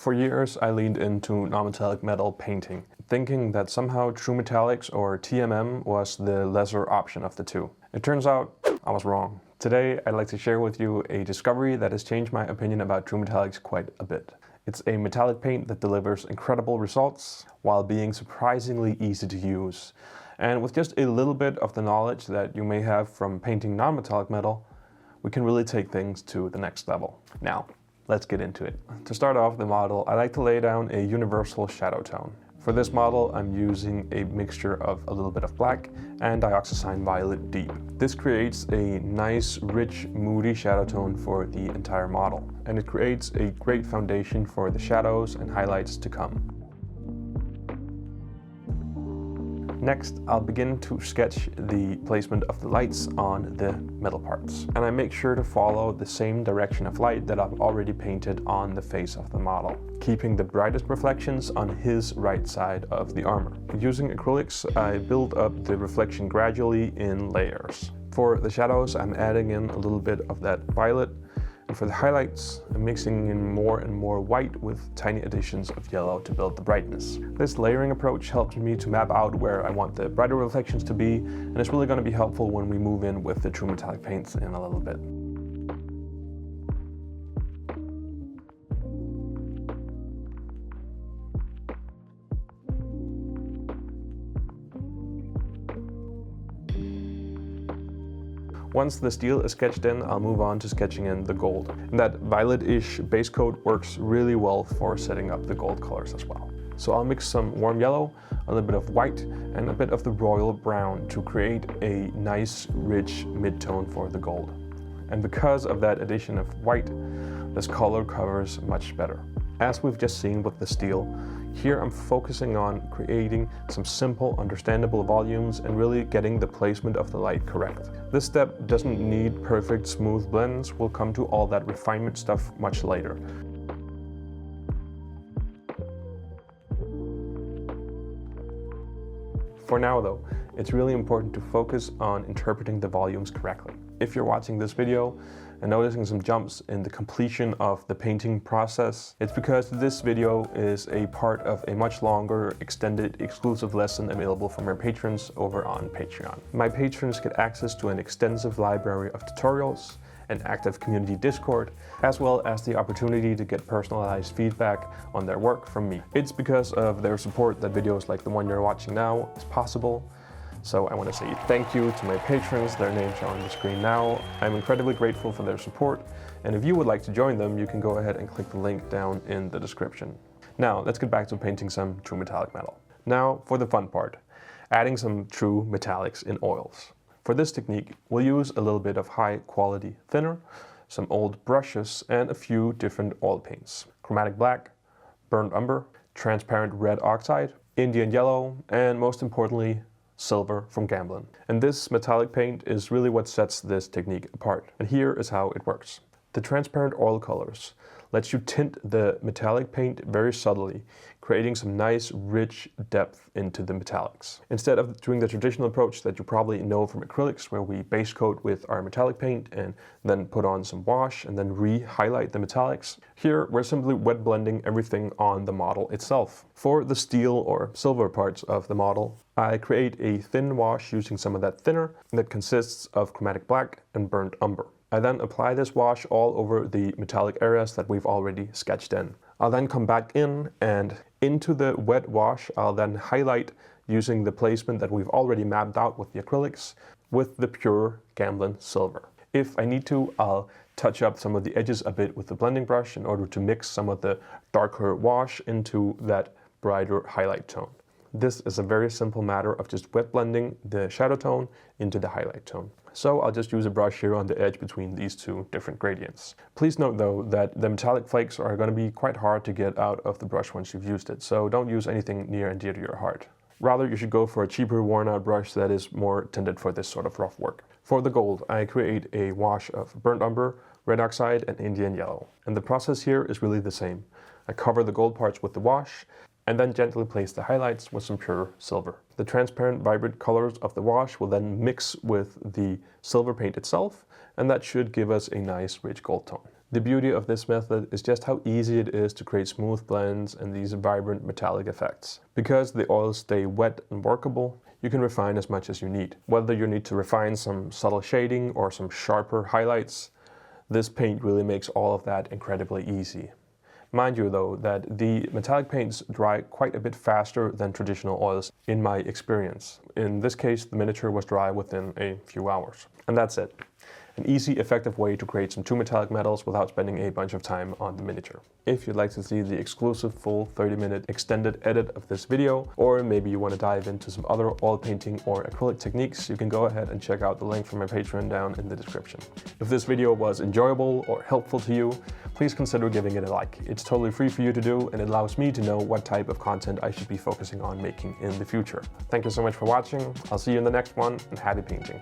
For years, I leaned into non-metallic metal painting, thinking that somehow true metallics or TMM was the lesser option of the two. It turns out I was wrong. Today, I'd like to share with you a discovery that has changed my opinion about true metallics quite a bit. It's a metallic paint that delivers incredible results while being surprisingly easy to use. And with just a little bit of the knowledge that you may have from painting non-metallic metal, we can really take things to the next level. Now, let's get into it. To start off the model, I like to lay down a universal shadow tone. For this model, I'm using a mixture of a little bit of black and dioxazine violet deep. This creates a nice, rich, moody shadow tone for the entire model, and it creates a great foundation for the shadows and highlights to come. Next, I'll begin to sketch the placement of the lights on the metal parts. And I make sure to follow the same direction of light that I've already painted on the face of the model, keeping the brightest reflections on his right side of the armor. Using acrylics, I build up the reflection gradually in layers. For the shadows, I'm adding in a little bit of that violet. And for the highlights, I'm mixing in more and more white with tiny additions of yellow to build the brightness. This layering approach helps me to map out where I want the brighter reflections to be, and it's really going to be helpful when we move in with the true metallic paints in a little bit. Once the steel is sketched in, I'll move on to sketching in the gold. And that violet-ish base coat works really well for setting up the gold colors as well. So I'll mix some warm yellow, a little bit of white, and a bit of the royal brown to create a nice, rich mid-tone for the gold. And because of that addition of white, this color covers much better. As we've just seen with the steel, here I'm focusing on creating some simple, understandable volumes and really getting the placement of the light correct. This step doesn't need perfect smooth blends, we'll come to all that refinement stuff much later. For now though, it's really important to focus on interpreting the volumes correctly. If you're watching this video and noticing some jumps in the completion of the painting process, it's because this video is a part of a much longer, extended, exclusive lesson available for my patrons over on Patreon. My patrons get access to an extensive library of tutorials, an active community Discord, as well as the opportunity to get personalized feedback on their work from me. It's because of their support that videos like the one you're watching now is possible. So I want to say thank you to my patrons. Their names are on the screen now. I'm incredibly grateful for their support, and if you would like to join them, you can go ahead and click the link down in the description. Now let's get back to painting some true metallic metal. Now for the fun part, adding some true metallics in oils. For this technique, we'll use a little bit of high quality thinner, some old brushes, and a few different oil paints. Chromatic black, burnt umber, transparent red oxide, Indian yellow, and most importantly, silver from Gamblin. And this metallic paint is really what sets this technique apart. And here is how it works. The transparent oil colors lets you tint the metallic paint very subtly, creating some nice, rich depth into the metallics. Instead of doing the traditional approach that you probably know from acrylics, where we base coat with our metallic paint and then put on some wash and then re-highlight the metallics, here we're simply wet blending everything on the model itself. For the steel or silver parts of the model, I create a thin wash using some of that thinner that consists of chromatic black and burnt umber. I then apply this wash all over the metallic areas that we've already sketched in. I'll then come back in, and into the wet wash I'll then highlight using the placement that we've already mapped out with the acrylics with the pure Gamblin silver. If I need to, I'll touch up some of the edges a bit with the blending brush in order to mix some of the darker wash into that brighter highlight tone. This is a very simple matter of just wet blending the shadow tone into the highlight tone. So I'll just use a brush here on the edge between these two different gradients. Please note though that the metallic flakes are going to be quite hard to get out of the brush once you've used it, so don't use anything near and dear to your heart. Rather, you should go for a cheaper worn out brush that is more intended for this sort of rough work. For the gold, I create a wash of burnt umber, red oxide, and Indian yellow. And the process here is really the same. I cover the gold parts with the wash, and then gently place the highlights with some pure silver. The transparent, vibrant colors of the wash will then mix with the silver paint itself, and that should give us a nice rich gold tone. The beauty of this method is just how easy it is to create smooth blends and these vibrant metallic effects. Because the oils stay wet and workable, you can refine as much as you need. Whether you need to refine some subtle shading or some sharper highlights, this paint really makes all of that incredibly easy. Mind you though, that the metallic paints dry quite a bit faster than traditional oils in my experience. In this case, the miniature was dry within a few hours. And that's it. An easy, effective way to create some 2 metallic metals without spending a bunch of time on the miniature. If you'd like to see the exclusive full 30-minute extended edit of this video, or maybe you want to dive into some other oil painting or acrylic techniques, you can go ahead and check out the link from my Patreon down in the description. If this video was enjoyable or helpful to you, please consider giving it a like. It's totally free for you to do, and it allows me to know what type of content I should be focusing on making in the future. Thank you so much for watching. I'll see you in the next one, and happy painting.